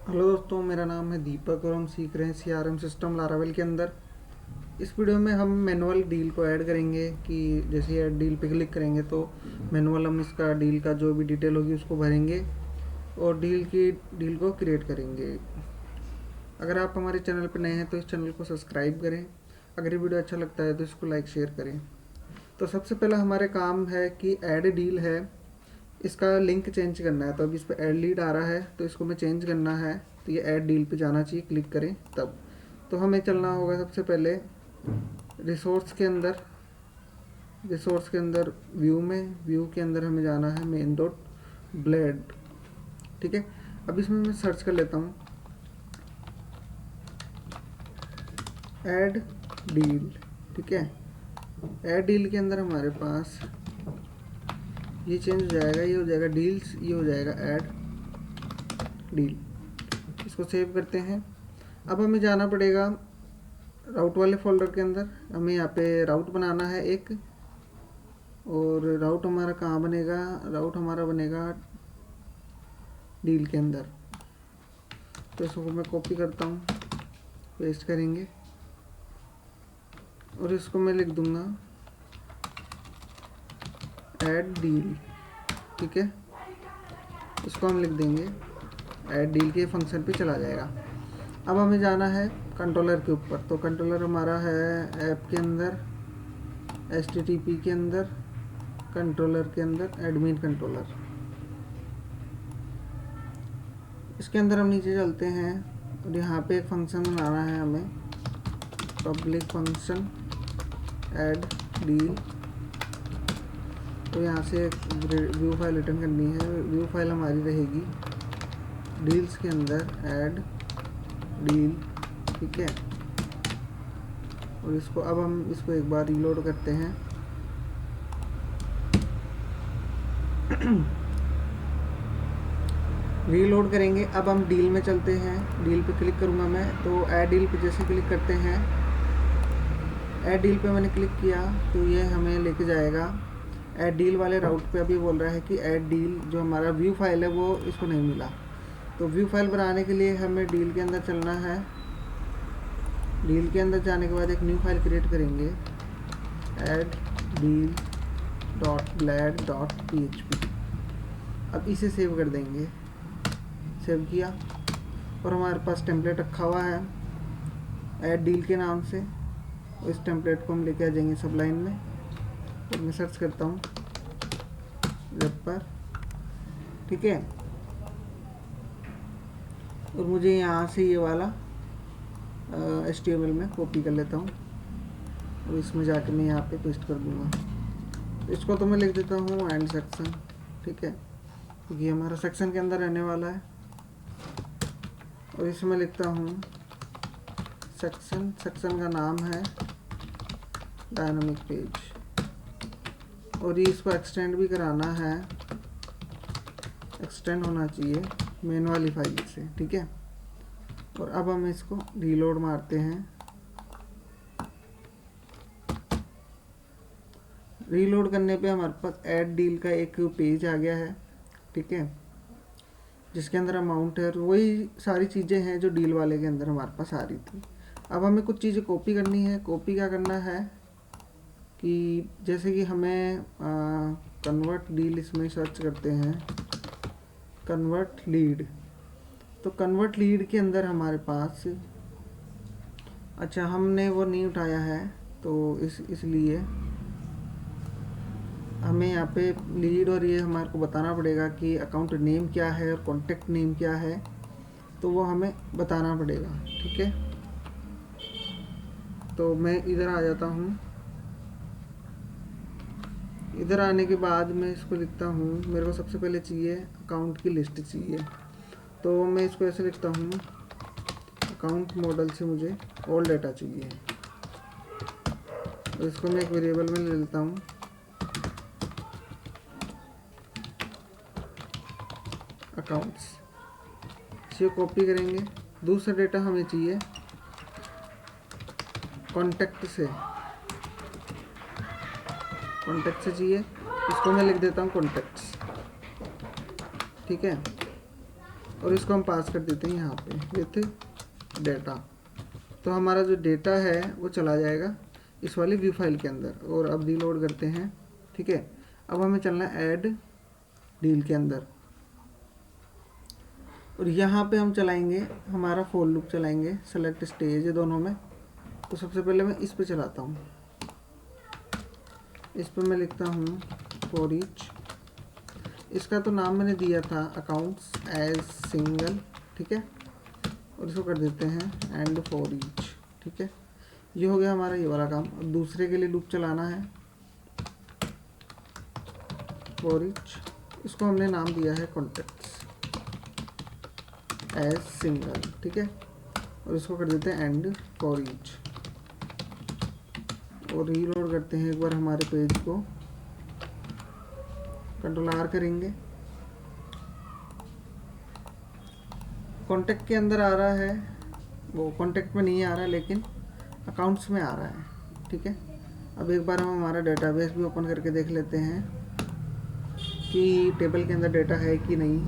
Hello दोस्तों, मेरा नाम है दीपक और हम सीख रहे हैं सीआरएम सिस्टम लारावेल के अंदर। इस वीडियो में हम मैनुअल डील को ऐड करेंगे कि जैसे ऐड डील पे क्लिक करेंगे तो मैनुअल हम इसका डील का जो भी डिटेल होगी उसको भरेंगे और डील को क्रिएट करेंगे। अगर आप हमारे चैनल पर नए हैं तो इस चैनल को सब्सक्राइब करें। अगर ये वीडियो अच्छा लगता है तो इसको लाइक शेयर करें। तो सबसे पहला हमारे काम है कि ऐड डील है, इसका लिंक चेंज करना है। तो अभी इस पर ऐड लीड आ रहा है तो इसको हमें चेंज करना है, तो ये ऐड डील पे जाना चाहिए, क्लिक करें तब। तो हमें चलना होगा सबसे पहले रिसोर्स के अंदर व्यू के अंदर हमें जाना है मेन डॉट ब्लेड। ठीक है, अब इसमें मैं सर्च कर लेता हूँ ऐड डील। ठीक है, ऐड डील के अंदर हमारे पास ये चेंज हो जाएगा, ये हो जाएगा डील्स, ये हो जाएगा ऐड डील। इसको सेव करते हैं। अब हमें जाना पड़ेगा राउट वाले फोल्डर के अंदर। हमें यहाँ पे राउट बनाना है एक, और राउट हमारा कहाँ बनेगा? राउट हमारा बनेगा डील के अंदर। तो इसको मैं कॉपी करता हूँ, पेस्ट करेंगे और इसको मैं लिख दूंगा ऐड डील। ठीक है, इसको हम लिख देंगे ऐड डील के फंक्शन पे चला जाएगा। अब हमें जाना है कंट्रोलर के ऊपर। तो कंट्रोलर हमारा है ऐप के अंदर, HTTP के अंदर, कंट्रोलर के अंदर एडमिन कंट्रोलर। इसके अंदर हम नीचे चलते हैं और यहाँ पे एक फंक्शन बनाना है हमें, पब्लिक फंक्शन ऐड डील। तो यहाँ से व्यू फाइल रिटर्न करनी है। व्यू फाइल हमारी रहेगी डील्स के अंदर ऐड डील। ठीक है, और इसको अब हम इसको एक बार रीलोड करते हैं। रीलोड करेंगे। अब हम डील में चलते हैं। डील पे क्लिक करूँगा मैं, तो ऐड डील पे जैसे क्लिक करते हैं, ऐड डील पे मैंने क्लिक किया तो ये हमें लेके जाएगा ऐड डील वाले राउट पे। अभी बोल रहा है कि ऐड डील जो हमारा व्यू फाइल है वो इसको नहीं मिला। तो व्यू फाइल बनाने के लिए हमें डील के अंदर चलना है। डील के अंदर जाने के बाद एक न्यू फाइल क्रिएट करेंगे, add deal dot blade dot PHP। अब इसे सेव कर देंगे। सेव किया और हमारे पास टेम्पलेट रखा हुआ है ऐड डील के नाम से। इस टेम्पलेट को हम लेके आ जाएंगे सबलाइन में और मैं सर्च करता हूँ वेब पर। ठीक है, और मुझे यहाँ से ये वाला HTML में कॉपी कर लेता हूँ और इसमें जाके मैं यहाँ पे पेस्ट कर दूँगा। इसको तो मैं लिख देता हूँ एंड सेक्शन। ठीक है, क्योंकि हमारा सेक्शन के अंदर रहने वाला है। और इसमें लिखता हूँ सेक्शन का नाम है डायनामिक पेज, और ये इसको एक्सटेंड भी कराना है, एक्सटेंड होना चाहिए मेन वाली फाइल से। ठीक है, और अब हम इसको रीलोड मारते हैं। रीलोड करने पे हमारे पास ऐड डील का एक पेज आ गया है। ठीक है, जिसके अंदर अमाउंट है और वही सारी चीज़ें हैं जो डील वाले के अंदर हमारे पास आ रही थी। अब हमें कुछ चीज़ें कॉपी करनी है। कॉपी क्या करना है कि जैसे कि हमें कन्वर्ट डील, इसमें सर्च करते हैं कन्वर्ट लीड। तो कन्वर्ट लीड के अंदर हमारे पास, अच्छा हमने वो नहीं उठाया है तो इसलिए हमें यहाँ पे लीड और ये हमारे को बताना पड़ेगा कि अकाउंट नेम क्या है और कॉन्टेक्ट नेम क्या है, तो वो हमें बताना पड़ेगा। ठीक है, तो मैं इधर आ जाता हूँ। इधर आने के बाद मैं इसको लिखता हूँ, मेरे को सबसे पहले चाहिए अकाउंट की लिस्ट चाहिए। तो मैं इसको ऐसे लिखता हूँ अकाउंट मॉडल से मुझे ऑल डाटा चाहिए। तो इसको मैं एक वेरिएबल में ले लेता हूँ अकाउंट्स। इसे कॉपी करेंगे। दूसरा डेटा हमें चाहिए कॉन्टेक्ट से चाहिए। इसको मैं लिख देता हूँ कॉन्टेक्ट्स। ठीक है, और इसको हम पास कर देते हैं यहाँ पे विथ डेटा। तो हमारा जो डेटा है वो चला जाएगा इस वाली व्यू फाइल के अंदर। और अब रीलोड करते हैं, ठीक है। अब हमें चलना है ऐड डील के अंदर, और यहाँ पे हम चलाएंगे हमारा फॉर लूप चलाएंगे, सेलेक्ट स्टेज है दोनों में। तो सबसे पहले मैं इस पे चलाता हूँ, इस पे मैं लिखता हूँ फॉर ईच। इसका तो नाम मैंने दिया था अकाउंट्स एज सिंगल, ठीक है। और इसको कर देते हैं एंड फॉर ईच, ठीक है। ये हो गया हमारा ये वाला काम। अब दूसरे के लिए लूप चलाना है फॉर ईच। इसको हमने नाम दिया है कॉन्टेक्ट्स एज सिंगल, ठीक है। और इसको कर देते हैं एंड फॉर ईच। और रीलोड करते हैं एक बार हमारे पेज को, कंट्रोल आर करेंगे। कॉन्टेक्ट के अंदर आ रहा है, वो कॉन्टेक्ट में नहीं आ रहा लेकिन अकाउंट्स में आ रहा है, ठीक है। अब एक बार हम हमारा डेटाबेस भी ओपन करके देख लेते हैं कि टेबल के अंदर डेटा है कि नहीं,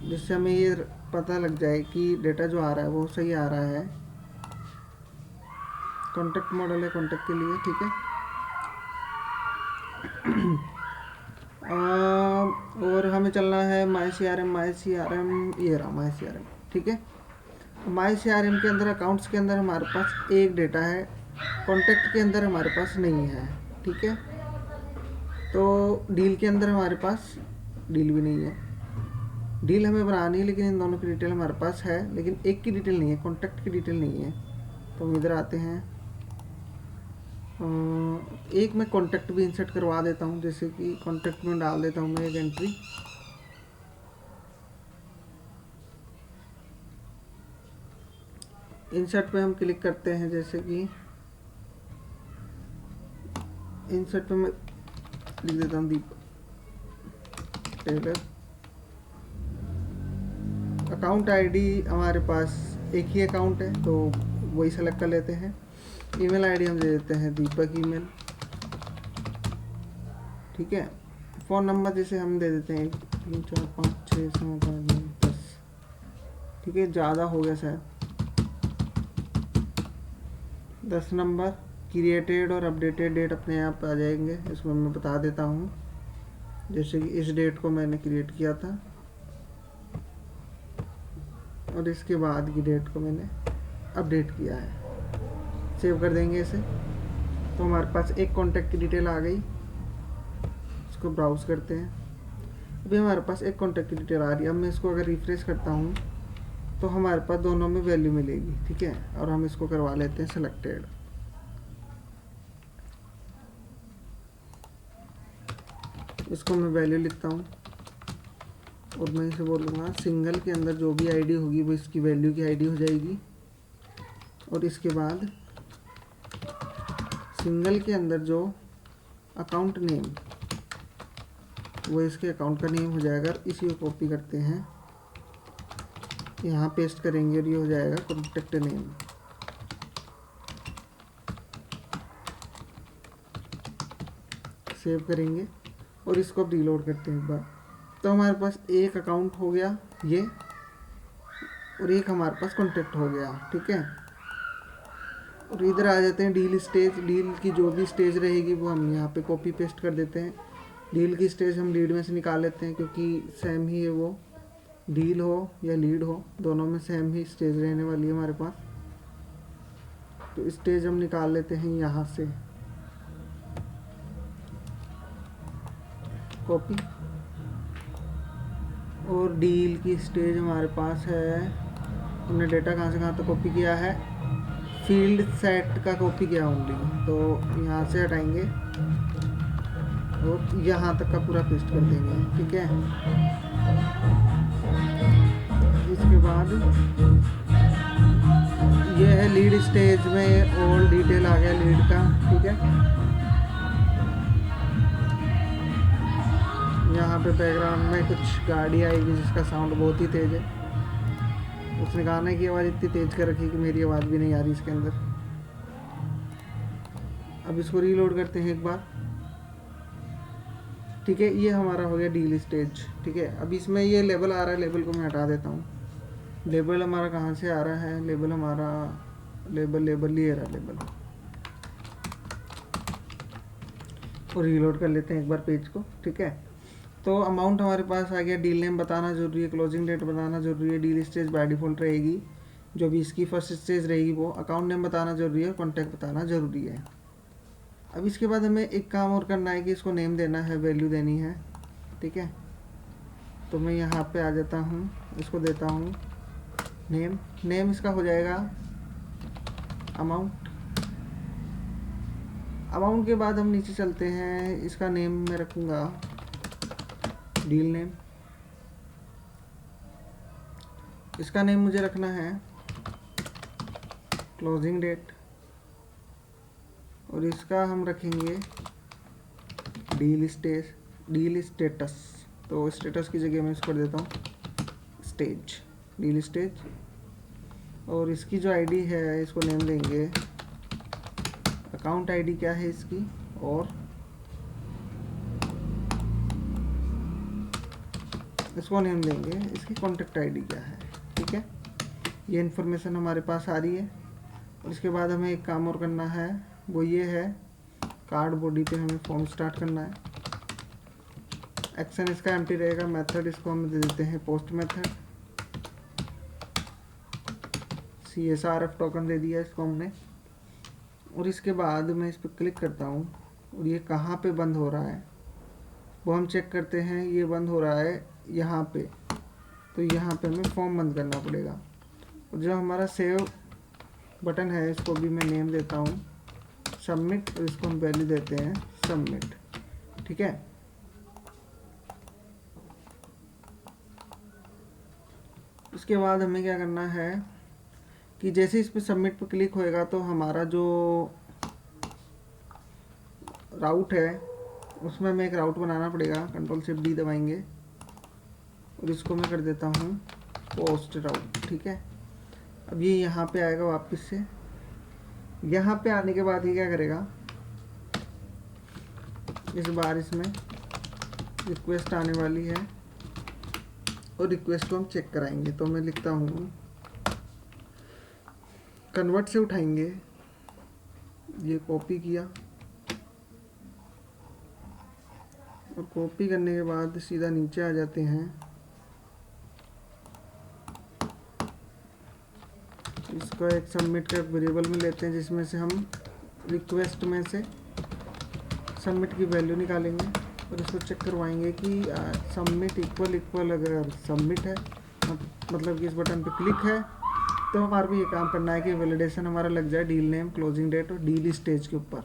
जिससे हमें ये पता लग जाए कि डेटा जो आ रहा है वो सही आ रहा है। कॉन्टेक्ट मॉडल है कॉन्टेक्ट के लिए, ठीक है। और हमें चलना है माई सी आर एम, ये रहा माई सी आर एम, ठीक है। माई सी आर एम के अंदर अकाउंट्स के अंदर हमारे पास एक डेटा है, कॉन्टेक्ट के अंदर हमारे पास नहीं है, ठीक है। तो डील के अंदर हमारे पास डील भी नहीं है। डील हमें बनानी है लेकिन इन दोनों की डिटेल हमारे पास है, लेकिन एक की डिटेल नहीं है, कॉन्टेक्ट की डिटेल नहीं है। तो हम इधर आते हैं, एक मैं कॉन्टेक्ट भी इंसर्ट करवा देता हूँ, जैसे कि कॉन्टेक्ट में डाल देता हूँ मैं एक एंट्री। इंसर्ट पे हम क्लिक करते हैं, जैसे कि इंसर्ट पे मैं लिख देता हूँ दीपक टेलर। अकाउंट आईडी हमारे पास एक ही अकाउंट है तो वही सेलेक्ट कर लेते हैं। ईमेल आईडी हम दे देते हैं दीपक ईमेल, ठीक है। फ़ोन नंबर जैसे हम दे देते हैं 3 4 5 6 7 8 9 10, ठीक है। ज़्यादा हो गया शायद, 10 नंबर। क्रिएटेड और अपडेटेड डेट अपने आप आ जाएंगे, इसमें मैं बता देता हूँ। जैसे कि इस डेट को मैंने क्रिएट किया था और इसके बाद की डेट को मैंने अपडेट किया है। सेव कर देंगे इसे, तो हमारे पास एक कॉन्टैक्ट की डिटेल आ गई। इसको ब्राउज करते हैं, अभी हमारे पास एक कॉन्टैक्ट की डिटेल आ रही है। अब मैं इसको अगर रिफ्रेश करता हूँ तो हमारे पास दोनों में वैल्यू मिलेगी, ठीक है। और हम इसको करवा लेते हैं सेलेक्टेड। इसको मैं वैल्यू लिखता हूँ और मैं इसे बोलूँगा सिंगल के अंदर जो भी आईडी होगी वो इसकी वैल्यू की आईडी हो जाएगी। और इसके बाद सिंगल के अंदर जो अकाउंट नेम वो इसके अकाउंट का नेम हो जाएगा। इसी को कॉपी करते हैं, यहाँ पेस्ट करेंगे और ये हो जाएगा कॉन्टैक्ट नेम। सेव करेंगे और इसको अब रीलोड करते हैं एक बार। तो हमारे पास एक अकाउंट हो गया ये, और एक हमारे पास कॉन्टैक्ट हो गया, ठीक है। और इधर आ जाते हैं डील स्टेज। डील की जो भी स्टेज रहेगी वो हम यहाँ पे कॉपी पेस्ट कर देते हैं। डील की स्टेज हम लीड में से निकाल लेते हैं क्योंकि सेम ही है वो, डील हो या लीड हो दोनों में सेम ही स्टेज रहने वाली है हमारे पास। तो स्टेज हम निकाल लेते हैं यहाँ से, कॉपी। और डील की स्टेज हमारे पास है, हमने डेटा कहाँ से कहाँ तक कॉपी किया है, फील्ड सेट का कॉपी किया ओनली। तो यहाँ से हटाएंगे और यहाँ तक का पूरा पेस्ट कर देंगे, ठीक है। इसके बाद ये है लीड स्टेज में ऑल डिटेल आ गया लीड का, ठीक है। यहाँ पे बैकग्राउंड में कुछ गाड़ी आएगी जिसका साउंड बहुत ही तेज़ है। उसने गाने की आवाज़ इतनी तेज़ कर रखी कि मेरी आवाज़ भी नहीं आ रही इसके अंदर। अब इसको रीलोड करते हैं एक बार। ठीक है, ये हमारा हो गया डील स्टेज। ठीक है, अब इसमें ये लेबल आ रहा है, लेबल को मैं हटा देता हूँ। लेबल हमारा कहाँ से आ रहा है, लेबल हमारा लेबल ये रहा लेबल। और रीलोड कर लेते हैं एक बार पेज को। ठीक है, तो अमाउंट हमारे पास आ गया, डील नेम बताना ज़रूरी है, क्लोजिंग डेट बताना ज़रूरी है, डील स्टेज बाय डिफ़ॉल्ट रहेगी, जो भी इसकी फर्स्ट स्टेज रहेगी वो, अकाउंट नेम बताना ज़रूरी है, कॉन्टैक्ट बताना ज़रूरी है। अब इसके बाद हमें एक काम और करना है कि इसको नेम देना है, वैल्यू देनी है। ठीक है, तो मैं यहाँ पे आ जाता हूँ, इसको देता हूँ नेम इसका हो जाएगा अमाउंट। अमाउंट के बाद हम नीचे चलते हैं, इसका नेम मैं रखूँगा डील नेम। इसका नेम मुझे रखना है क्लोजिंग डेट, और इसका हम रखेंगे डील स्टेटस। तो स्टेटस की जगह मैं इसको कर देता हूँ स्टेज, डील स्टेज। और इसकी जो आईडी है इसको नेम देंगे अकाउंट आईडी क्या है इसकी, और इसको नेम देंगे इसकी कॉन्टैक्ट आईडी क्या है। ठीक है, ये इन्फॉर्मेशन हमारे पास आ रही है। और इसके बाद हमें एक काम और करना है, वो ये है कार्ड बॉडी पे हमें फॉर्म स्टार्ट करना है। एक्शन इसका एम्प्टी रहेगा, मेथड इसको हम दे देते हैं पोस्ट मेथड। CSRF टोकन दे दिया इसको हमने। और इसके बाद मैं इस पर क्लिक करता हूँ, और ये कहाँ पे बंद हो रहा है वो हम चेक करते हैं। ये बंद हो रहा है यहाँ पे, तो यहाँ पे हमें फॉर्म बंद करना पड़ेगा। और जो हमारा सेव बटन है इसको भी मैं नेम देता हूँ सबमिट, और इसको हम वैल्यू देते हैं सबमिट। ठीक है, उसके बाद हमें क्या करना है कि जैसे इस पर सबमिट पर क्लिक होएगा तो हमारा जो राउट है उसमें हमें एक राउट बनाना पड़ेगा। Ctrl+Shift+D दबाएंगे और इसको मैं कर देता हूँ पोस्ट राउट। ठीक है, अब ये यहाँ पे आएगा वापस से। यहाँ पे आने के बाद ये क्या करेगा, इस बार इसमें रिक्वेस्ट आने वाली है, और रिक्वेस्ट को हम चेक कराएंगे। तो मैं लिखता हूँ कन्वर्ट से उठाएंगे, ये कॉपी किया, और कॉपी करने के बाद सीधा नीचे आ जाते हैं। इसको एक सबमिट का वेरिएबल में लेते हैं, जिसमें से हम रिक्वेस्ट में से सबमिट की वैल्यू निकालेंगे, और इसको चेक करवाएंगे कि सबमिट इक्वल अगर सबमिट है, मतलब कि इस बटन पे क्लिक है, तो हमारे को ये काम करना है कि वैलिडेशन हमारा लग जाए डील नेम, क्लोजिंग डेट और डील स्टेज के ऊपर।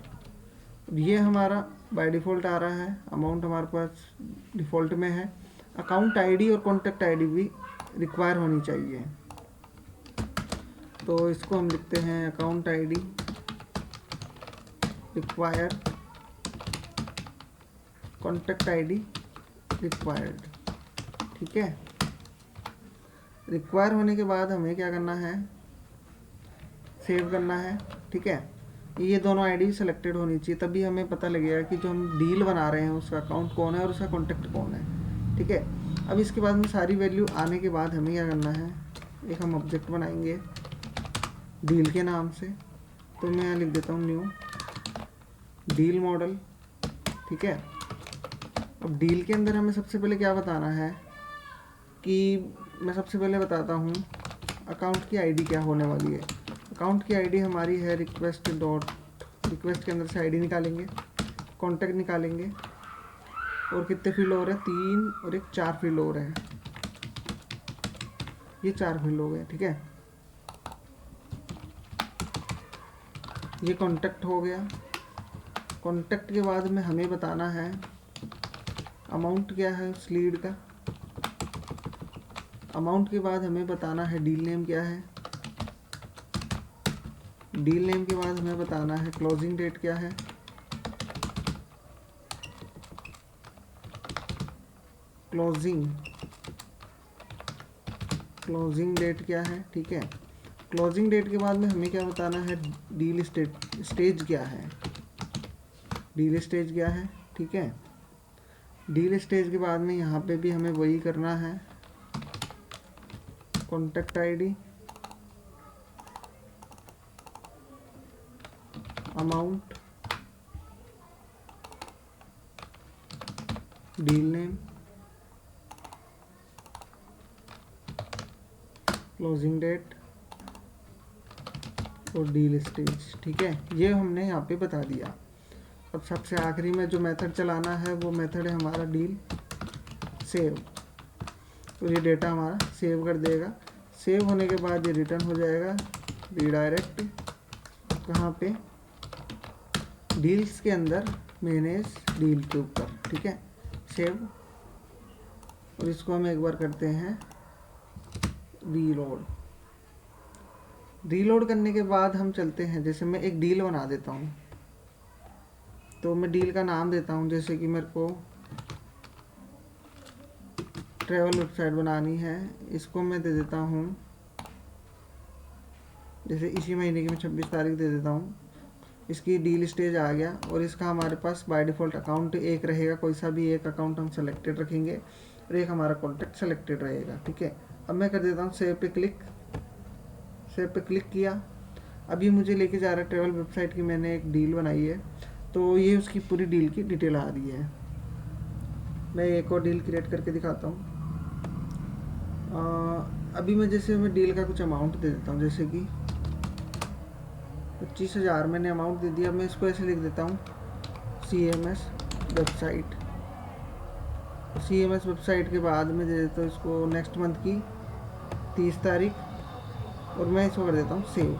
ये हमारा बाय डिफ़ॉल्ट आ रहा है, अमाउंट हमारे पास डिफ़ॉल्ट में है। अकाउंट आईडी और कॉन्टैक्ट आईडी भी रिक्वायर होनी चाहिए, तो इसको हम लिखते हैं account ID required, contact ID required. ठीक है, रिक्वायर होने के बाद हमें क्या करना है, सेव करना है। ठीक है, ये दोनों आईडी सेलेक्टेड होनी चाहिए, तभी हमें पता लगेगा कि जो हम डील बना रहे हैं उसका अकाउंट कौन है और उसका कॉन्टैक्ट कौन है। ठीक है, अब इसके बाद में सारी वैल्यू आने के बाद हमें क्या करना है, एक हम ऑब्जेक्ट बनाएंगे डील के नाम से। तो मैं यहाँ लिख देता हूँ न्यू डील मॉडल। ठीक है, अब डील के अंदर हमें सबसे पहले क्या बताना है कि मैं सबसे पहले बताता हूँ अकाउंट की आईडी क्या होने वाली है। अकाउंट की आईडी हमारी है रिक्वेस्ट के अंदर से आईडी निकालेंगे, कॉन्टैक्ट निकालेंगे, और कितने फील्ड और है, 3 और एक 4 फील्ड और है, ये 4 फील्ड हो गए। ठीक है, ये कॉन्टैक्ट हो गया। कॉन्टैक्ट के बाद में हमें बताना है अमाउंट क्या है उस लीड का। अमाउंट के बाद हमें बताना है डील नेम क्या है। डील नेम के बाद हमें बताना है क्लोजिंग डेट क्या है। क्लोजिंग डेट क्या है। ठीक है, क्लोजिंग डेट के बाद में हमें क्या बताना है, डील स्टेज क्या है, डील स्टेज क्या है। ठीक है, डील स्टेज के बाद में यहाँ पे भी हमें वही करना है, contact ID, amount, deal name, closing date और डील स्टेज। ठीक है, ये हमने यहाँ पे बता दिया। अब सबसे आखिरी में जो मेथड चलाना है वो मेथड है हमारा डील सेव। तो ये डेटा हमारा सेव कर देगा। सेव होने के बाद ये रिटर्न हो जाएगा रीडायरेक्ट कहाँ पे, डील्स के अंदर मैनेज डील के ऊपर। ठीक है, सेव, और इसको हम एक बार करते हैं रीलोड। रीलोड करने के बाद हम चलते हैं, जैसे मैं एक डील बना देता हूँ, तो मैं डील का नाम देता हूँ, जैसे कि मेरे को ट्रैवल वेबसाइट बनानी है, इसको मैं दे देता हूँ, जैसे इसी महीने की मैं 26 तारीख दे देता हूँ। इसकी डील स्टेज आ गया और इसका हमारे पास बाय डिफ़ॉल्ट अकाउंट एक रहेगा, कोई सा भी एक अकाउंट हम सेलेक्टेड रखेंगे और एक हमारा कॉन्टैक्ट सेलेक्टेड रहेगा। ठीक है, अब मैं कर देता हूँ सेव पे क्लिक। सेव पे क्लिक किया, अब ये मुझे लेके जा रहा है ट्रैवल वेबसाइट की मैंने एक डील बनाई है, तो ये उसकी पूरी डील की डिटेल आ रही है। मैं एक और डील क्रिएट करके दिखाता हूँ। अभी मैं जैसे मैं डील का कुछ अमाउंट दे देता हूँ, जैसे कि 25,000 मैंने अमाउंट दे दिया। मैं इसको ऐसे लिख देता हूँ CMS वेबसाइट। CMS वेबसाइट के बाद मैं दे देता हूँ इसको नेक्स्ट मंथ की 30 तारीख और मैं इसको कर देता हूँ सेव।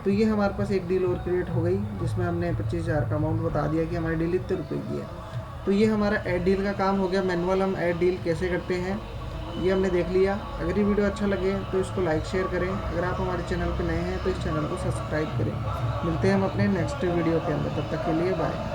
तो ये हमारे पास एक डील और क्रिएट हो गई जिसमें हमने 25,000 का अमाउंट बता दिया कि हमारी डील इतने रुपए की है। तो ये हमारा ऐड डील का काम हो गया। मैनुअल हम ऐड डील कैसे करते हैं ये हमने देख लिया। अगर ये वीडियो अच्छा लगे तो इसको लाइक शेयर करें। अगर आप हमारे चैनल पर नए हैं तो इस चैनल को सब्सक्राइब करें। मिलते हैं हम अपने नेक्स्ट वीडियो के अंदर, तब तक के लिए बाय।